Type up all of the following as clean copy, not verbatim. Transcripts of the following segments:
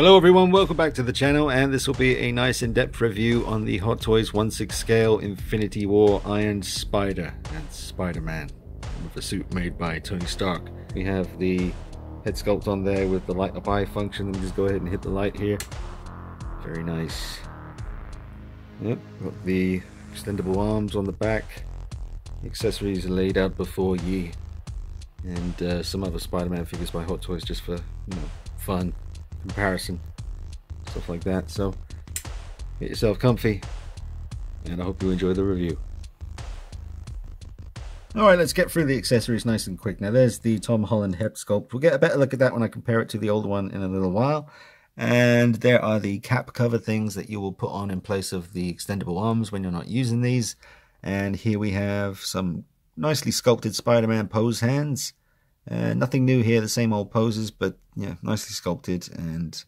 Hello everyone, welcome back to the channel, and this will be a nice in-depth review on the Hot Toys 1/6 scale Infinity War Iron Spider and Spider-Man with a suit made by Tony Stark. We have the head sculpt on there with the light up eye function. Let me just go ahead and hit the light here. Very nice. Yep, got the extendable arms on the back. The accessories are laid out before ye, and some other Spider-Man figures by Hot Toys just for fun comparison, stuff like that. So get yourself comfy, and I hope you enjoy the review. Alright, let's get through the accessories nice and quick. Now there's the Tom Holland head sculpt. We'll get a better look at that when I compare it to the old one in a little while. And there are the cap cover things that you will put on in place of the extendable arms when you're not using these. And here we have some nicely sculpted Spider-Man pose hands. Nothing new here, the same old poses, but yeah, nicely sculpted and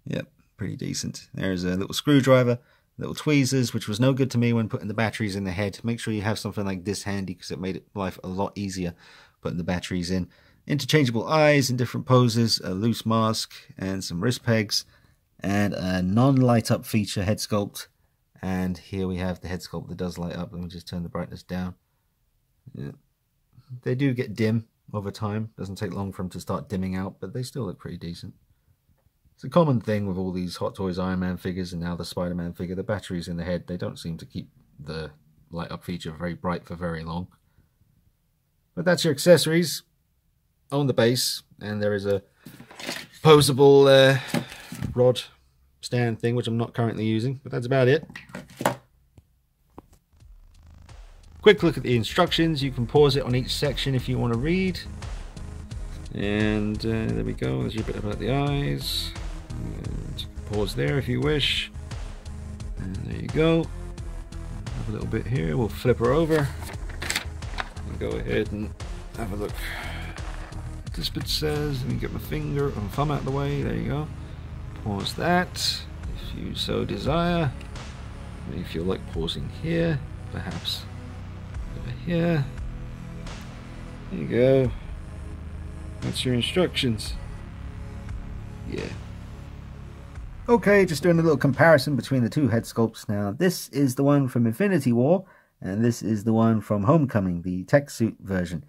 yep, pretty decent. There's a little screwdriver, little tweezers, which was no good to me when putting the batteries in the head. Make sure you have something like this handy because it made life a lot easier putting the batteries in. Interchangeable eyes in different poses, a loose mask, and some wrist pegs, and a non-light up feature head sculpt. And here we have the head sculpt that does light up. Let me just turn the brightness down. Yeah. They do get dim over time. Doesn't take long for them to start dimming out, but they still look pretty decent. It's a common thing with all these Hot Toys Iron Man figures and now the Spider-Man figure. The batteries in the head, they don't seem to keep the light up feature very bright for very long. But that's your accessories on the base, and there is a posable rod stand thing, which I'm not currently using, but that's about it. Quick look at the instructions. You can pause it on each section if you want to read. And there we go. There's your bit about the eyes. And pause there if you wish. And there you go. Have a little bit here. We'll flip her over and go ahead and have a look. This bit says, let me get my finger and thumb out of the way. There you go. Pause that if you so desire. Maybe if you like pausing here, perhaps over here. There you go. That's your instructions. Yeah. Okay, just doing a little comparison between the two head sculpts now. This is the one from Infinity War, and this is the one from Homecoming, the tech suit version.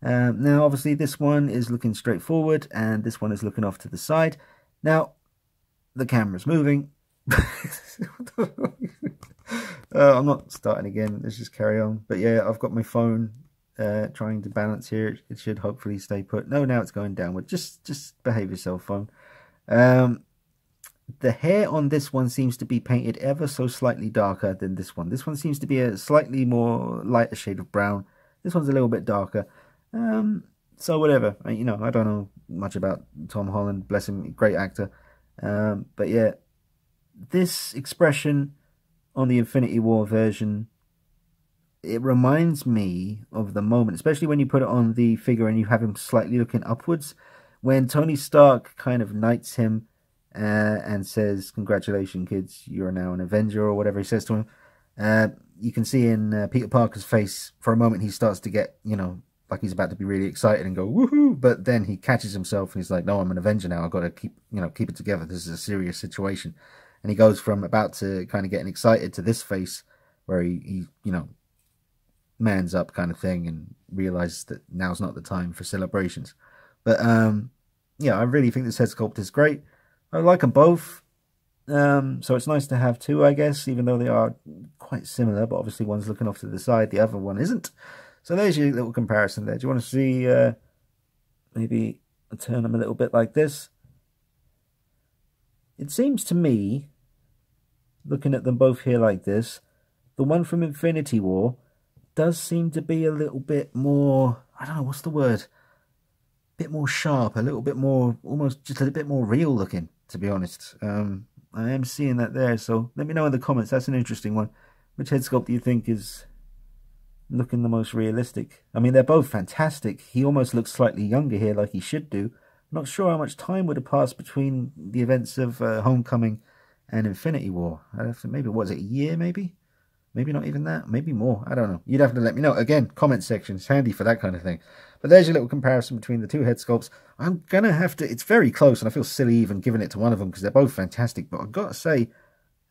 Now, obviously, this one is looking straight forward, and this one is looking off to the side. Now, the camera's moving. I'm not starting again. Let's just carry on. But yeah, I've got my phone trying to balance here. It should hopefully stay put. No, now it's going downward. Just behave yourself, phone. The hair on this one seems to be painted ever so slightly darker than this one. This one seems to be a slightly more lighter shade of brown. This one's a little bit darker. So whatever. I don't know much about Tom Holland. Bless him, great actor. But yeah, this expression on the Infinity War version, it reminds me of the moment, especially when you put it on the figure and you have him slightly looking upwards, when Tony Stark kind of knights him and says, "Congratulations, kids, you are now an Avenger," or whatever he says to him. You can see in Peter Parker's face, for a moment he starts to get, like he's about to be really excited and go, woohoo, but then he catches himself and he's like, no, I'm an Avenger now, I've got to keep it together, this is a serious situation. And he goes from about to kind of getting excited to this face where he mans up kind of thing and realizes that now's not the time for celebrations. But yeah, I really think this head sculpt is great. I like them both. So it's nice to have two, I guess, even though they are quite similar, but obviously one's looking off to the side, the other one isn't. So there's your little comparison there. Do you want to see, maybe I'll turn them a little bit like this? It seems to me, looking at them both here like this, the one from Infinity War does seem to be a little bit more, I don't know, what's the word? A bit more sharp, a little bit more, almost just a bit more real looking, to be honest. I am seeing that there, so let me know in the comments. That's an interesting one. Which head sculpt do you think is looking the most realistic? I mean, they're both fantastic. He almost looks slightly younger here, like he should do. I'm not sure how much time would have passed between the events of Homecoming and Infinity War. I'd have to, maybe, what was it, a year maybe? Maybe not even that. Maybe more. I don't know. You'd have to let me know. Again, comment section. It's handy for that kind of thing. But there's your little comparison between the two head sculpts. I'm going to have to... It's very close, and I feel silly even giving it to one of them because they're both fantastic. But I've got to say,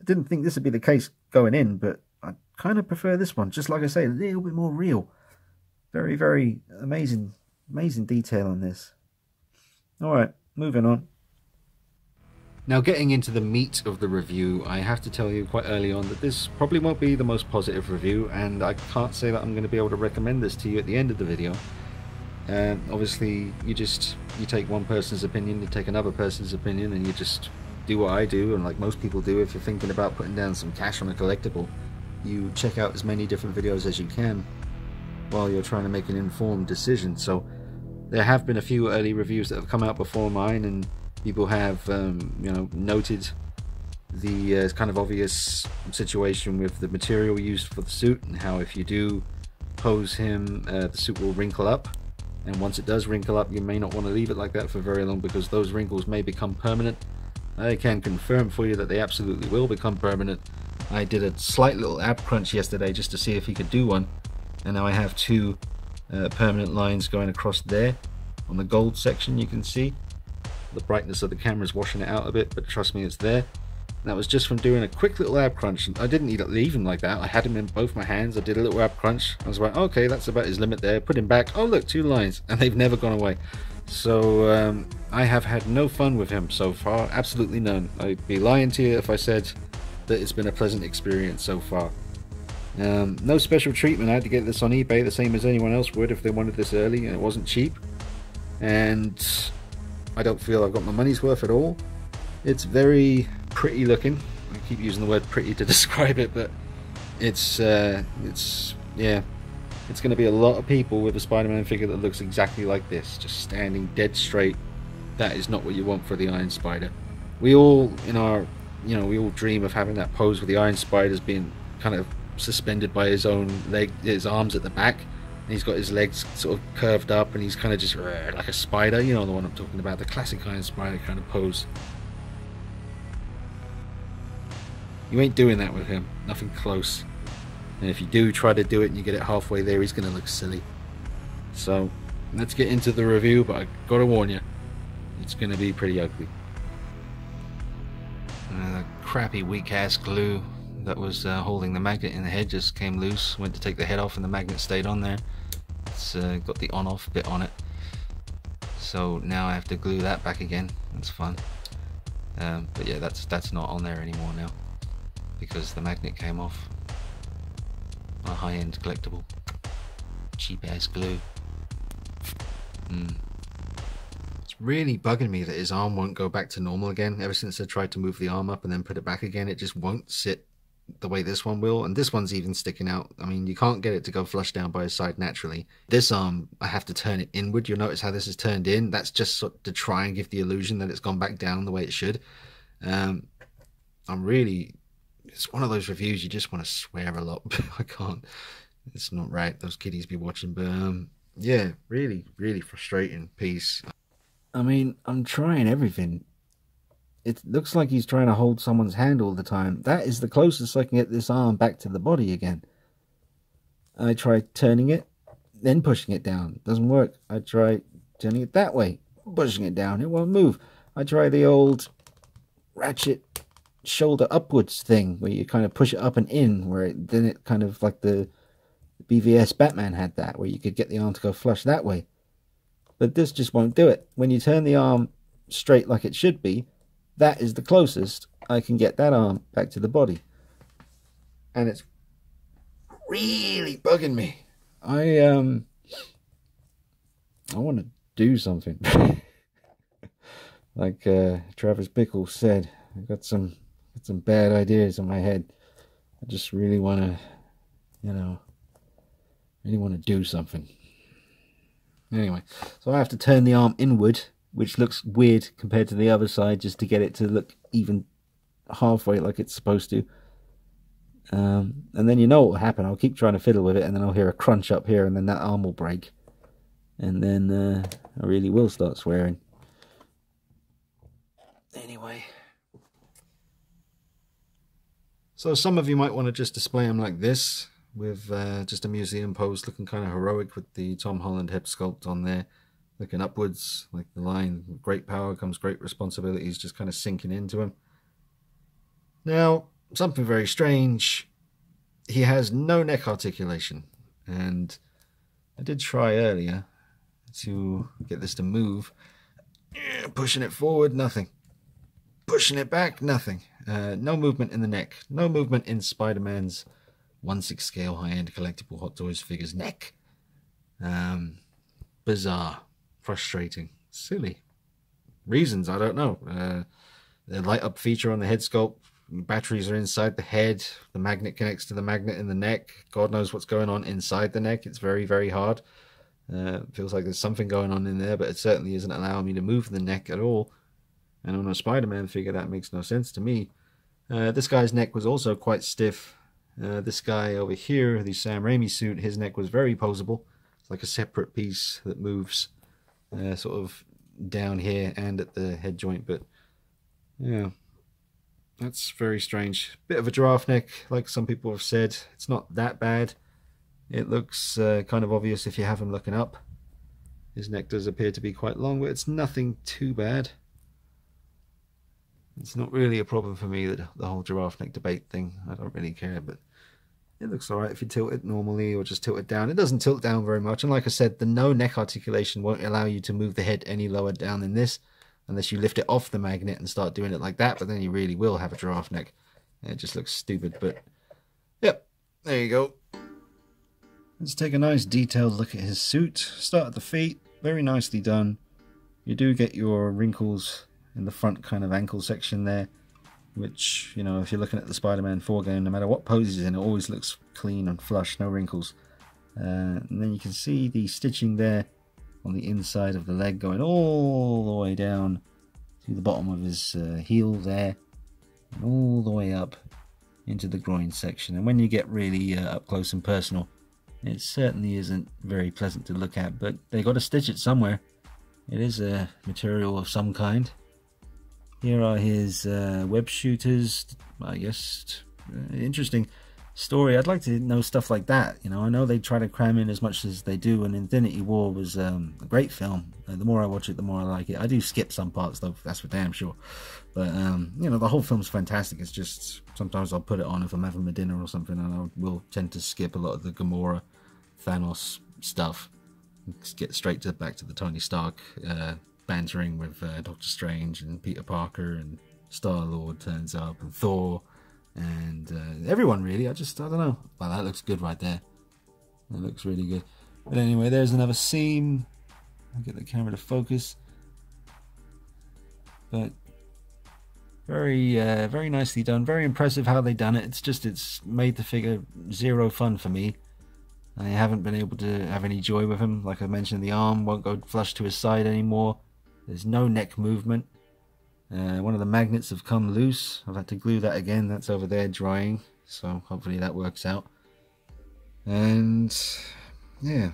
I didn't think this would be the case going in, but I kind of prefer this one. Just like I say, a little bit more real. Very, very amazing detail on this. All right, moving on. Now, getting into the meat of the review, I have to tell you quite early on that this probably won't be the most positive review, and I can't say that I'm going to be able to recommend this to you at the end of the video. Obviously, you take one person's opinion, you take another person's opinion, and you just do what I do, and like most people do if you're thinking about putting down some cash on a collectible. You check out as many different videos as you can while you're trying to make an informed decision. So there have been a few early reviews that have come out before mine, and people have you know, noted the kind of obvious situation with the material used for the suit, and how if you do pose him, the suit will wrinkle up, and once it does wrinkle up, you may not want to leave it like that for very long because those wrinkles may become permanent. I can confirm for you that they absolutely will become permanent. I did a slight little ab crunch yesterday just to see if he could do one, and now I have two permanent lines going across there. On the gold section you can see the brightness of the camera is washing it out a bit, but trust me, it's there. And that was just from doing a quick little ab crunch. I didn't leave him like that. I had him in both my hands. I did a little ab crunch. I was like, okay, that's about his limit there. Put him back. Oh look, 2 lines, and they've never gone away. So I have had no fun with him so far. Absolutely none. I'd be lying to you if I said that it's been a pleasant experience so far. No special treatment. I had to get this on eBay the same as anyone else would if they wanted this early, and it wasn't cheap. And I don't feel I've got my money's worth at all. It's very pretty looking. I keep using the word pretty to describe it, but it's yeah, it's going to be a lot of people with a Spider-Man figure that looks exactly like this, just standing dead straight. That is not what you want for the Iron Spider. We all, in our, you know, we all dream of having that pose with the Iron Spider's being kind of suspended by his own leg, his arms at the back. And he's got his legs sort of curved up, and he's kind of just like a spider, you know, the one I'm talking about, the classic Iron Spider kind of pose. You ain't doing that with him, nothing close. And if you do try to do it and you get it halfway there, he's going to look silly. So let's get into the review, but I gotta warn you, it's going to be pretty ugly. The crappy weak ass glue that was holding the magnet in the head just came loose. Went to take the head off and the magnet stayed on there. It's got the on-off bit on it, so now I have to glue that back again. That's fun. But yeah, that's not on there anymore now because the magnet came off. A high-end collectible, cheap ass glue. It's really bugging me that his arm won't go back to normal again. Ever since I tried to move the arm up and then put it back again, it just won't sit the way this one will, and this one's even sticking out. I mean, you can't get it to go flush down by his side naturally. This arm, I have to turn it inward. You'll notice how this is turned in. That's just sort of to try and give the illusion that it's gone back down the way it should. It's one of those reviews you just want to swear a lot. I can't. It's not right. Those kiddies be watching, but yeah, really frustrating piece. I mean, I'm trying everything. It looks like he's trying to hold someone's hand all the time. That is the closest I can get this arm back to the body again. I try turning it, then pushing it down. Doesn't work. I try turning it that way, pushing it down. It won't move. I try the old ratchet shoulder upwards thing where you kind of push it up and in, where then it kind of like the BVS Batman had that, where you could get the arm to go flush that way. But this just won't do it. When you turn the arm straight like it should be, that is the closest I can get that arm back to the body. And it's really bugging me. I want to do something. Like Travis Bickle said, I've got some bad ideas in my head. I just really want to, really want to do something. Anyway, so I have to turn the arm inward, which looks weird compared to the other side, just to get it to look even halfway like it's supposed to. And then you know what will happen. I'll keep trying to fiddle with it, and then I'll hear a crunch up here, and then that arm will break. And then I really will start swearing. Anyway. So some of you might want to just display them like this, with just a museum pose, looking kind of heroic with the Tom Holland head sculpt on there, looking upwards, like the line, with great power comes great responsibilities, just kind of sinking into him. Now, something very strange, he has no neck articulation, and I did try earlier to get this to move. Pushing it forward, nothing. Pushing it back, nothing. No movement in the neck. No movement in Spider-Man's 1/6 scale high-end collectible Hot Toys figure's neck. Bizarre. Frustrating. Silly. Reasons, I don't know. The light-up feature on the head sculpt. Batteries are inside the head. The magnet connects to the magnet in the neck. God knows what's going on inside the neck. It's very, very hard. Feels like there's something going on in there, but it certainly isn't allowing me to move the neck at all. And on a Spider-Man figure, that makes no sense to me. This guy's neck was also quite stiff. This guy over here, the Sam Raimi suit, his neck was very poseable. It's like a separate piece that moves sort of down here and at the head joint. But yeah, that's very strange. Bit of a giraffe neck, like some people have said. It's not that bad. It looks kind of obvious if you have him looking up. His neck does appear to be quite long, but it's nothing too bad. It's not really a problem for me, that the whole giraffe neck debate thing. I don't really care, but it looks alright if you tilt it normally or just tilt it down. It doesn't tilt down very much, and like I said, the no neck articulation won't allow you to move the head any lower down than this, unless you lift it off the magnet and start doing it like that, but then you really will have a giraffe neck. It just looks stupid, but yep, there you go. Let's take a nice detailed look at his suit. Start at the feet, very nicely done. You do get your wrinkles in the front kind of ankle section there, which, you know, if you're looking at the Spider-Man 4 game, no matter what pose he's in, it always looks clean and flush, no wrinkles. And then you can see the stitching there on the inside of the leg going all the way down to the bottom of his heel there, and all the way up into the groin section. And when you get really up close and personal, it certainly isn't very pleasant to look at, but they got to stitch it somewhere. It is a material of some kind. Here are his web shooters. I guess interesting story. I'd like to know stuff like that. You know, I know they try to cram in as much as they do, and Infinity War was a great film. The more I watch it, the more I like it. I do skip some parts though, that's for damn sure. But you know, the whole film's fantastic. It's just sometimes I'll put it on if I'm having my dinner or something, and I will tend to skip a lot of the Gamora, Thanos stuff. Just get straight back to the Tony Stark bantering with Doctor Strange and Peter Parker, and Star-Lord turns up, and Thor, and everyone really. I don't know. Wow, that looks good right there. That looks really good. But anyway, there's another seam. I'll get the camera to focus. But very nicely done. Very impressive how they done it. It's made the figure zero fun for me. I haven't been able to have any joy with him. Like I mentioned, the arm won't go flush to his side anymore. There's no neck movement. One of the magnets have come loose. I've had to glue that again. That's over there drying, so hopefully that works out. And yeah.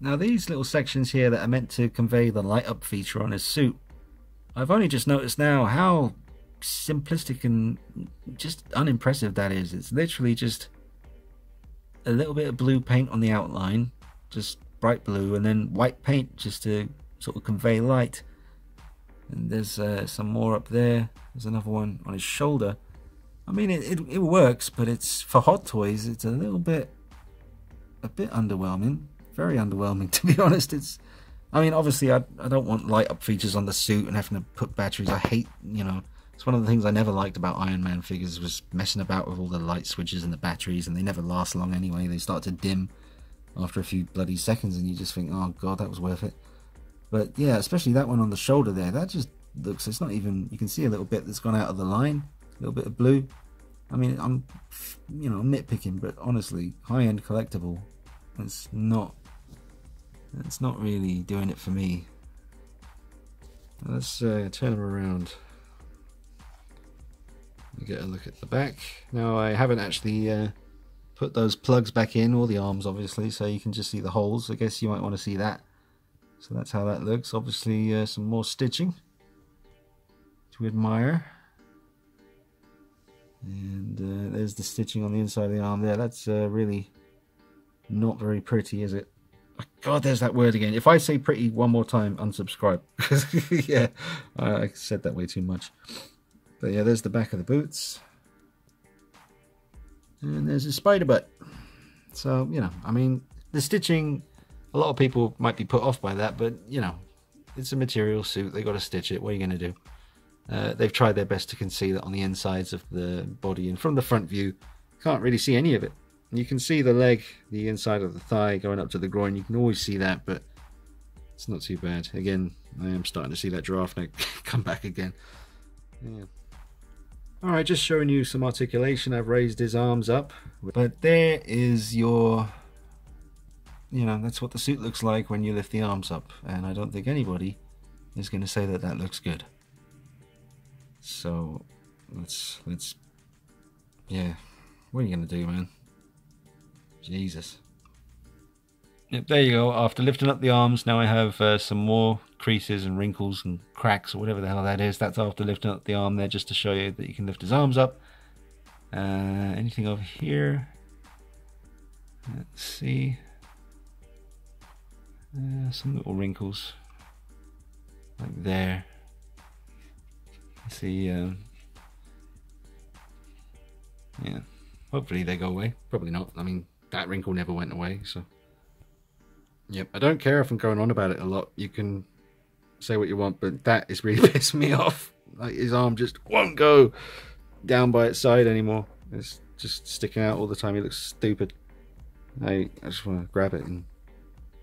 Now these little sections here that are meant to convey the light up feature on his suit, I've only just noticed now how simplistic and just unimpressive that is. It's literally just a little bit of blue paint on the outline, just bright blue, and then white paint just to sort of convey light. And there's some more up there. There's another one on his shoulder. I mean, it works, but it's for Hot Toys. It's a bit underwhelming. Very underwhelming, to be honest. I mean, obviously, I don't want light up features on the suit and having to put batteries. I hate, you know, it's one of the things I never liked about Iron Man figures, was messing about with all the light switches and the batteries, and they never last long anyway. They start to dim after a few bloody seconds, and you just think, oh god, that was worth it. But yeah, especially that one on the shoulder there, that just looks, it's not even, you can see a little bit that's gone out of the line, a little bit of blue. I mean, I'm, you know, nitpicking, but honestly, high-end collectible, it's not really doing it for me. Let's turn them around. Get a look at the back. Now, I haven't actually put those plugs back in, or the arms obviously, so you can just see the holes. I guess you might want to see that. So that's how that looks. Obviously some more stitching to admire. And there's the stitching on the inside of the arm there. That's really not very pretty, is it? Oh, God, there's that word again. If I say pretty one more time, unsubscribe. Yeah, I said that way too much. But yeah, there's the back of the boots. And there's a spider butt. So, you know, I mean, the stitching, a lot of people might be put off by that, but, you know, it's a material suit. They got to stitch it. What are you going to do? They've tried their best to conceal it on the insides of the body, and from the front view, can't really see any of it. You can see the leg, the inside of the thigh going up to the groin. You can always see that, but it's not too bad. Again, I am starting to see that giraffe neck come back again. Yeah. Alright, just showing you some articulation. I've raised his arms up. But there is your... You know, that's what the suit looks like when you lift the arms up. And I don't think anybody is going to say that that looks good. So, let's... Yeah, what are you going to do, man? Jesus. Yep, there you go. After lifting up the arms, now I have some more creases and wrinkles and cracks or whatever the hell that is. That's after lifting up the arm there, just to show you that you can lift his arms up. Anything over here? Let's see. Some little wrinkles. Like there. Let's see. Yeah. Hopefully they go away. Probably not. I mean, that wrinkle never went away, so... Yep, I don't care if I'm going on about it a lot. You can say what you want, but that is really pissing me off. Like, his arm just won't go down by its side anymore. It's just sticking out all the time. He looks stupid. I just want to grab it and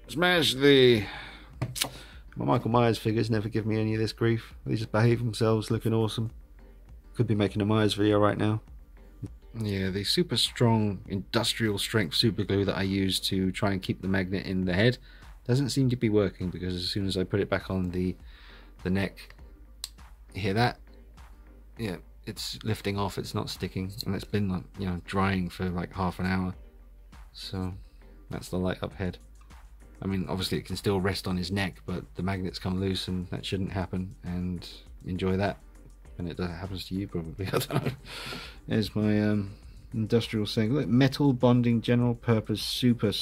smash the... My Michael Myers figures never give me any of this grief. They just behave themselves, looking awesome. Could be making a Myers video right now. Yeah, the super strong industrial strength super glue that I use to try and keep the magnet in the head doesn't seem to be working, because as soon as I put it back on the neck, you hear that? Yeah, it's lifting off, it's not sticking, and it's been, like, you know, drying for like half an hour. So that's the light up head. I mean, obviously it can still rest on his neck, but the magnets come loose and that shouldn't happen, and enjoy that. And it happens to you probably. I don't know. There's my industrial saying. Look, metal bonding, general purpose, super.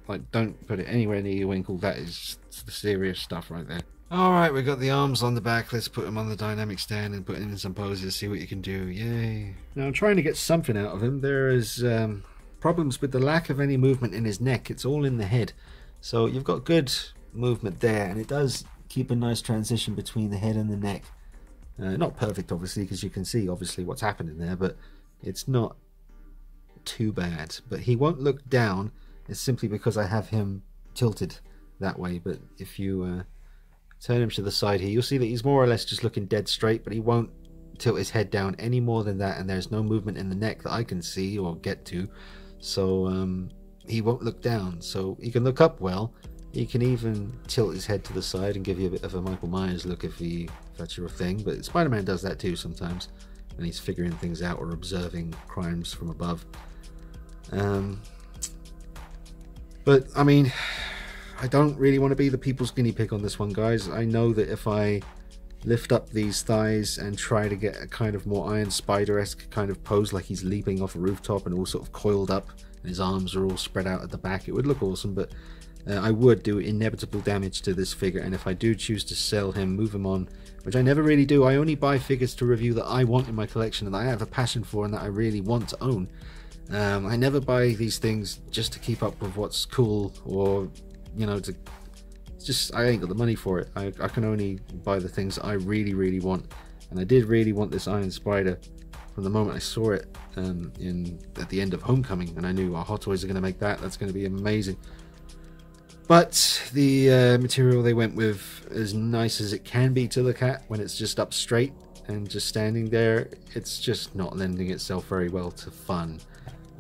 Like, don't put it anywhere near your winkle. That is the serious stuff right there. Alright, we've got the arms on the back. Let's put them on the dynamic stand and put him in some poses, see what you can do. Yay. Now, I'm trying to get something out of him. There is problems with the lack of any movement in his neck. It's all in the head. So you've got good movement there, and it does keep a nice transition between the head and the neck. Not perfect, obviously, because you can see obviously what's happening there, but it's not too bad. But he won't look down. It's simply because I have him tilted that way. But if you turn him to the side here, you'll see that he's more or less just looking dead straight, but he won't tilt his head down any more than that, and there's no movement in the neck that I can see or get to. So he won't look down. So he can look up well. He can even tilt his head to the side and give you a bit of a Michael Myers look if that's your thing. But Spider-Man does that too sometimes, and he's figuring things out or observing crimes from above. But I mean, I don't really want to be the people's guinea pig on this one, guys. I know that if I lift up these thighs and try to get a kind of more Iron Spider-esque kind of pose, like he's leaping off a rooftop and all sort of coiled up, and his arms are all spread out at the back, it would look awesome. But I would do inevitable damage to this figure, and if I do choose to sell him, move him on, which I never really do. I only buy figures to review that I want in my collection and that I have a passion for and that I really want to own. I never buy these things just to keep up with what's cool, or, you know, to just, I ain't got the money for it. I can only buy the things that I really want, and I did really want this Iron Spider from the moment I saw it at the end of Homecoming, and I knew, oh, Hot Toys are going to make that. That's going to be amazing. But the material they went with, as nice as it can be to look at when it's just up straight and just standing there, it's just not lending itself very well to fun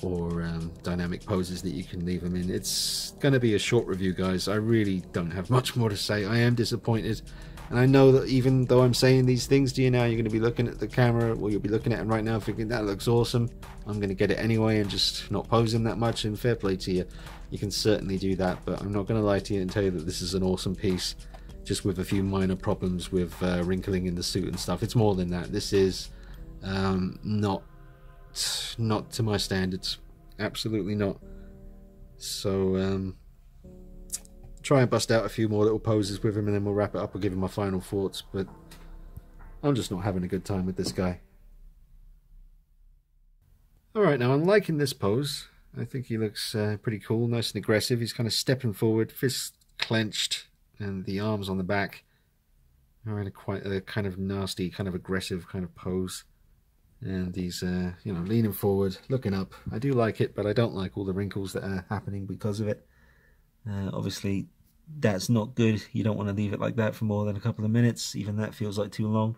or dynamic poses that you can leave them in. It's going to be a short review, guys. I really don't have much more to say. I am disappointed, and I know that even though I'm saying these things to you now, you're going to be looking at the camera, or you'll be looking at it right now thinking that looks awesome. I'm going to get it anyway and just not pose him that much, and fair play to you. You can certainly do that, but I'm not going to lie to you and tell you that this is an awesome piece, just with a few minor problems with wrinkling in the suit and stuff. It's more than that. This is not not to my standards. Absolutely not. So try and bust out a few more little poses with him, and then we'll wrap it up. I'll give him my final thoughts, but I'm just not having a good time with this guy. Alright, now I'm liking this pose. I think he looks pretty cool, nice and aggressive. He's kind of stepping forward, fists clenched, and the arms on the back are in quite a kind of nasty, kind of aggressive kind of pose. And he's, you know, leaning forward, looking up. I do like it, but I don't like all the wrinkles that are happening because of it. Obviously, that's not good. You don't want to leave it like that for more than a couple of minutes. Even that feels like too long.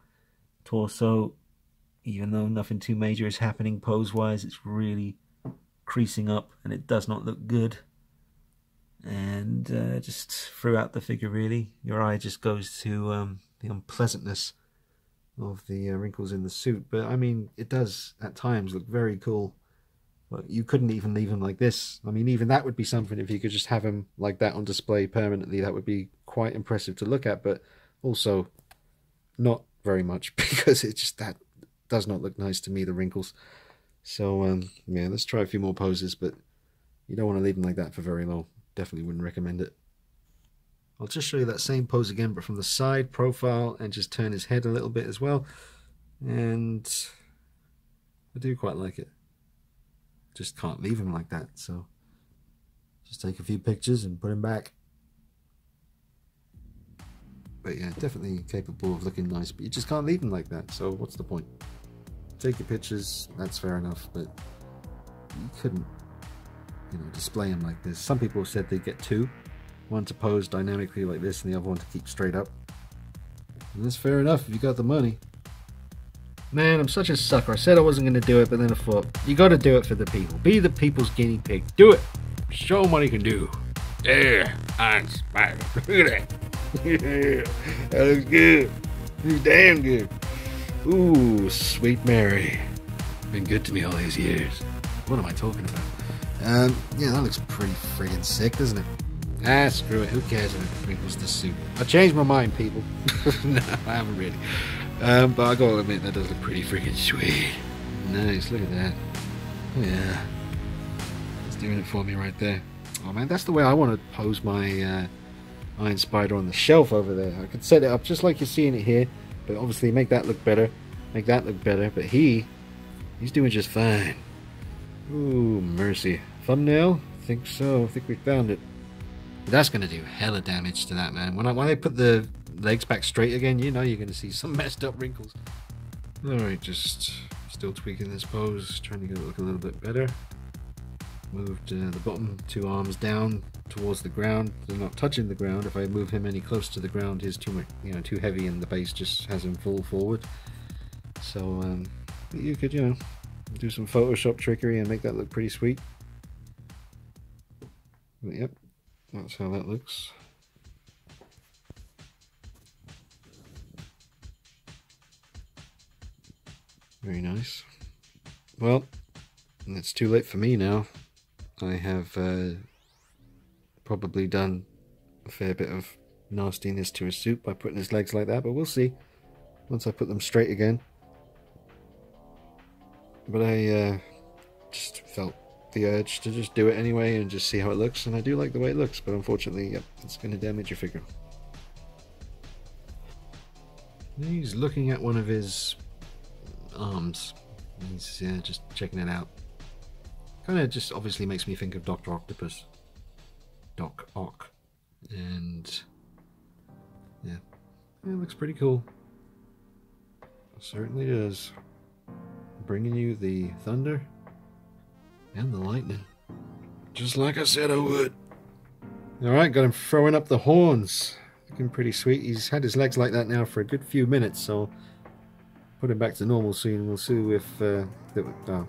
Torso, even though nothing too major is happening pose-wise, it's really creasing up, and it does not look good. And just throughout the figure, really, your eye just goes to the unpleasantness of the wrinkles in the suit. But I mean, it does at times look very cool. But you couldn't even leave him like this. I mean, even that would be something if you could just have him like that on display permanently. That would be quite impressive to look at, but also not very much, because it just, that does not look nice to me, the wrinkles. So yeah, let's try a few more poses, but you don't want to leave him like that for very long. Definitely wouldn't recommend it. I'll just show you that same pose again, but from the side profile, and just turn his head a little bit as well. And I do quite like it. Just can't leave him like that, so just take a few pictures and put him back. But yeah, definitely capable of looking nice, but you just can't leave him like that, so what's the point? Take your pictures, that's fair enough, but you couldn't, you know, display him like this. Some people said they'd get two, one to pose dynamically like this and the other one to keep straight up. And that's fair enough if you got the money. Man, I'm such a sucker. I said I wasn't going to do it, but then I thought, you got to do it for the people. Be the people's guinea pig. Do it. Show them what he can do. Yeah, I'm smiling. Look at that. Yeah, that looks good. He's damn good. Ooh, sweet Mary. Been good to me all these years. What am I talking about? Yeah, that looks pretty friggin' sick, doesn't it? Ah, screw it. Who cares if it wrinkles the suit? I changed my mind, people. No, I haven't really. But I gotta admit, that does look pretty freaking sweet. Nice, look at that. Oh yeah. It's doing it for me right there. Oh man, that's the way I want to pose my Iron Spider on the shelf over there. I could set it up just like you're seeing it here, but obviously make that look better, make that look better, but he's doing just fine. Ooh, mercy. Thumbnail? I think so. I think we found it. But that's going to do hella damage to that, man. When I put the legs back straight again, you know you're going to see some messed up wrinkles. Alright, just still tweaking this pose, trying to get it look a little bit better. Moved the bottom two arms down towards the ground. They're not touching the ground. If I move him any closer to the ground, he's too much, you know, too heavy, and the base just has him fall forward. So you could, you know, do some Photoshop trickery and make that look pretty sweet. But yep, that's how that looks. Very nice. Well, it's too late for me now. I have probably done a fair bit of nastiness to his suit by putting his legs like that, but we'll see once I put them straight again. But I just felt the urge to just do it anyway and just see how it looks, and I do like the way it looks, but unfortunately, yep, it's going to damage your figure. He's looking at one of his arms. He's just checking it out. Kind of just obviously makes me think of Dr. Octopus. Doc Ock. And yeah, it looks pretty cool. It certainly does. Bringing you the thunder and the lightning. Just like I said I would. Alright, got him throwing up the horns. Looking pretty sweet. He's had his legs like that now for a good few minutes, so put him back to normal soon and we'll see if oh,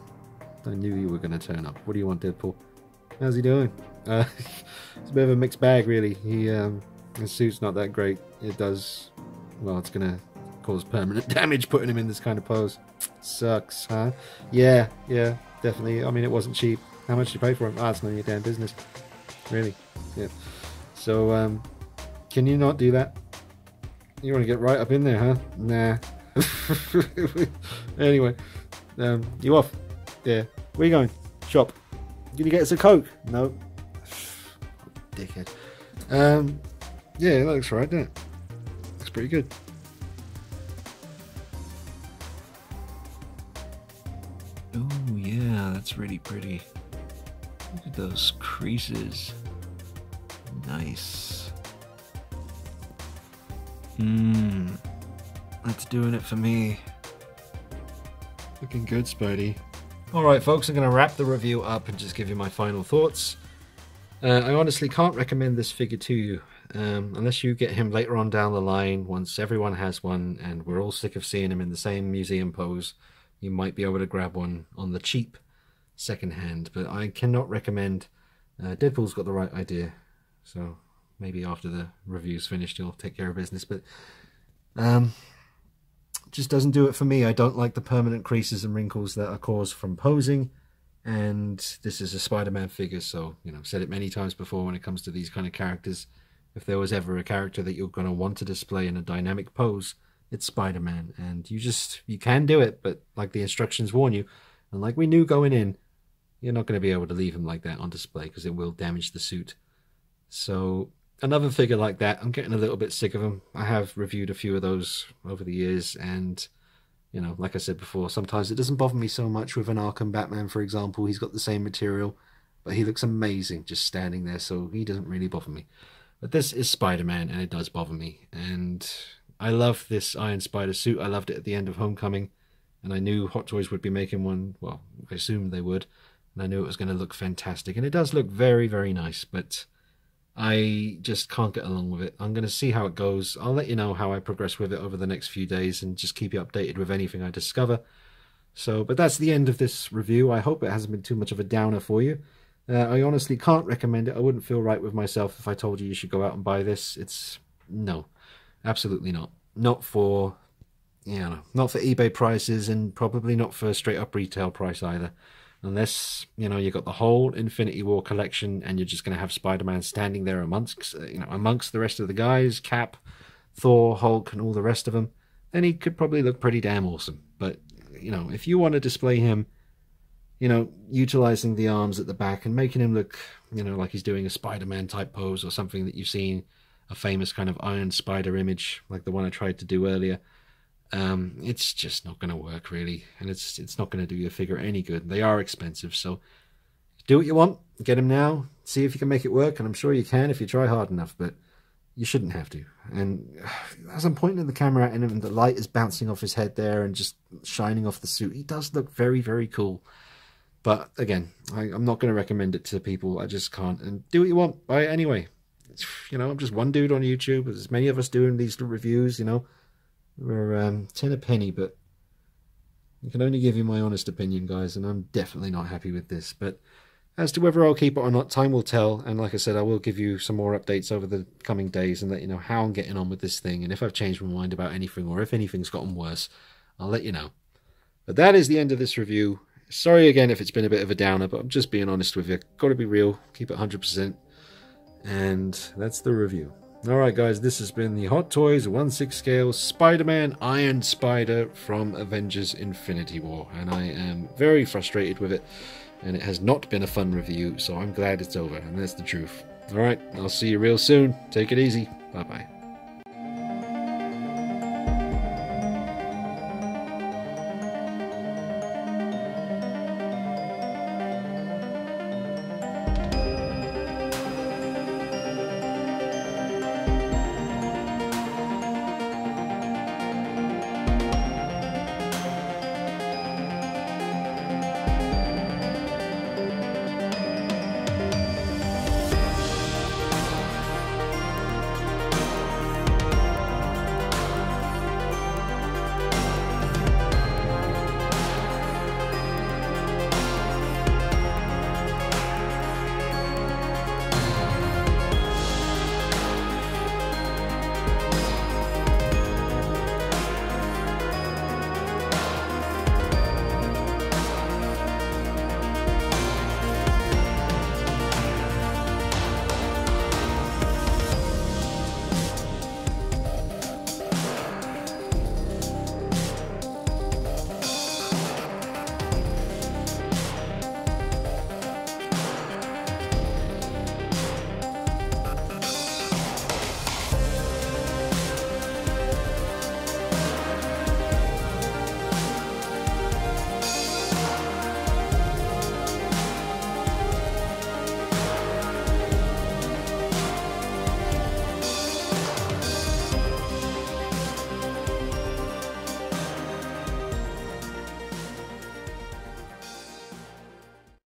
I knew you were going to turn up. What do you want, Deadpool? How's he doing? It's a bit of a mixed bag, really. His suit's not that great. It does, well, it's going to cause permanent damage putting him in this kind of pose. Sucks, huh? Yeah, definitely. I mean, it wasn't cheap. How much did you pay for him? Ah, it's none of your damn business. Really? Yeah. So, can you not do that? You want to get right up in there, huh? Nah. Anyway, you off? Yeah. Where you going? Shop. Can you get us a Coke? No. Dickhead. Yeah, that looks right, doesn't it? Looks pretty good. Oh yeah, that's really pretty. Look at those creases. Nice. That's doing it for me. Looking good, Spidey. Alright folks, I'm going to wrap the review up and just give you my final thoughts. I honestly can't recommend this figure to you, unless you get him later on down the line, once everyone has one and we're all sick of seeing him in the same museum pose. You might be able to grab one on the cheap second-hand, but I cannot recommend. Deadpool's got the right idea, so maybe after the review's finished he'll take care of business, but just doesn't do it for me. I don't like the permanent creases and wrinkles that are caused from posing, and this is a Spider-Man figure, so, you know, I've said it many times before when it comes to these kind of characters. If there was ever a character that you're going to want to display in a dynamic pose, it's Spider-Man, and you can do it, but like the instructions warn you, and like we knew going in, you're not going to be able to leave him like that on display because it will damage the suit. So another figure like that, I'm getting a little bit sick of them. I have reviewed a few of those over the years, and, you know, like I said before, sometimes it doesn't bother me so much with an Arkham Batman, for example. He's got the same material, but he looks amazing just standing there, so he doesn't really bother me. But this is Spider-Man, and it does bother me. And I love this Iron Spider suit. I loved it at the end of Homecoming, and I knew Hot Toys would be making one. Well, I assumed they would, and I knew it was going to look fantastic. And it does look very, very nice, but I just can't get along with it. I'm going to see how it goes. I'll let you know how I progress with it over the next few days and just keep you updated with anything I discover. So, but that's the end of this review. I hope it hasn't been too much of a downer for you. I honestly can't recommend it. I wouldn't feel right with myself if I told you should go out and buy this. No, absolutely not. Not for, you know, not for eBay prices, and probably not for straight up retail price either. Unless, you know, you got the whole Infinity War collection and you're just going to have Spider-Man standing there amongst the rest of the guys, Cap, Thor, Hulk, and all the rest of them, then he could probably look pretty damn awesome. But, you know, if you want to display him, you know, utilizing the arms at the back and making him look, you know, like he's doing a Spider-Man type pose or something that you've seen, a famous kind of Iron Spider image, like the one I tried to do earlier, it's just not going to work, really, and it's not going to do your figure any good. They are expensive, so do what you want, get them now, see if you can make it work, and I'm sure you can if you try hard enough, but you shouldn't have to. And as I'm pointing the camera at him and the light is bouncing off his head there and just shining off the suit, he does look very, very cool. But again, I'm not going to recommend it to people. I just can't. And do what you want, buy it anyway. You know, I'm just one dude on YouTube. There's many of us doing these reviews, you know. We're 10 a penny, but I can only give you my honest opinion, guys, and I'm definitely not happy with this. But as to whether I'll keep it or not, time will tell. And like I said, I will give you some more updates over the coming days and let you know how I'm getting on with this thing. And if I've changed my mind about anything, or if anything's gotten worse, I'll let you know. But that is the end of this review. Sorry again if it's been a bit of a downer, but I'm just being honest with you. Got to be real, keep it 100%. And that's the review. Alright guys, this has been the Hot Toys 1/6 scale Spider-Man Iron Spider from Avengers Infinity War. And I am very frustrated with it, and it has not been a fun review, so I'm glad it's over, and that's the truth. Alright, I'll see you real soon. Take it easy. Bye-bye.